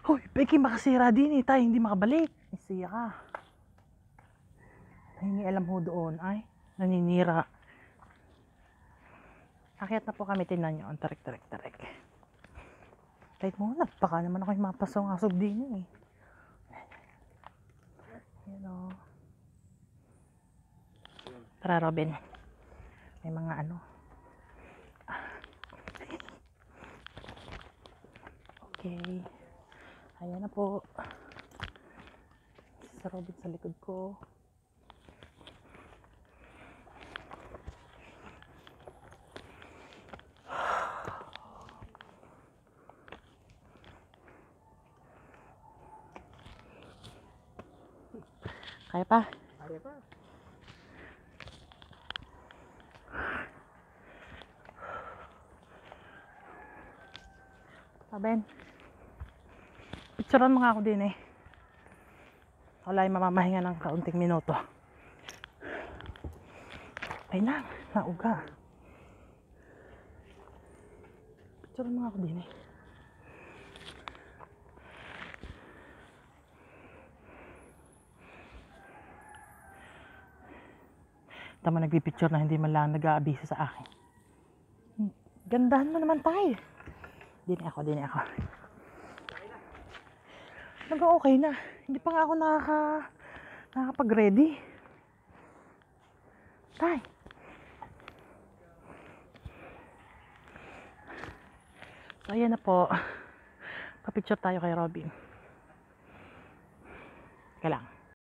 Hoy, Becky, makasira din eh. Tayo hindi makabalik. Isiya ka. Nahingi alam ho doon. Ay, naninira. Akyat na po kami. Tingnan nyo. Ang tarik. Kahit muna. Baka naman ako yung mapasong-asog din eh. Yan o. Tara, Robin. May mga ano. Okay. Ayan na po. Sa Robin sa likod ko. Kaya pa? Kaya pa. Robin. Picturean mo nga ako din eh. Wala yung mamamahinga ng kaunting minuto. Ay lang, nauga. Picturean mo nga ako din eh. Tama nagpipicture na hindi man lang nag-aabiso sa akin. Gandahan mo naman tayo. Dini ako. Nag-okay na. Hindi pa nga ako nakakapag-ready. Tay. So, ayan na po. Pa-picture tayo kay Robin. Kailang.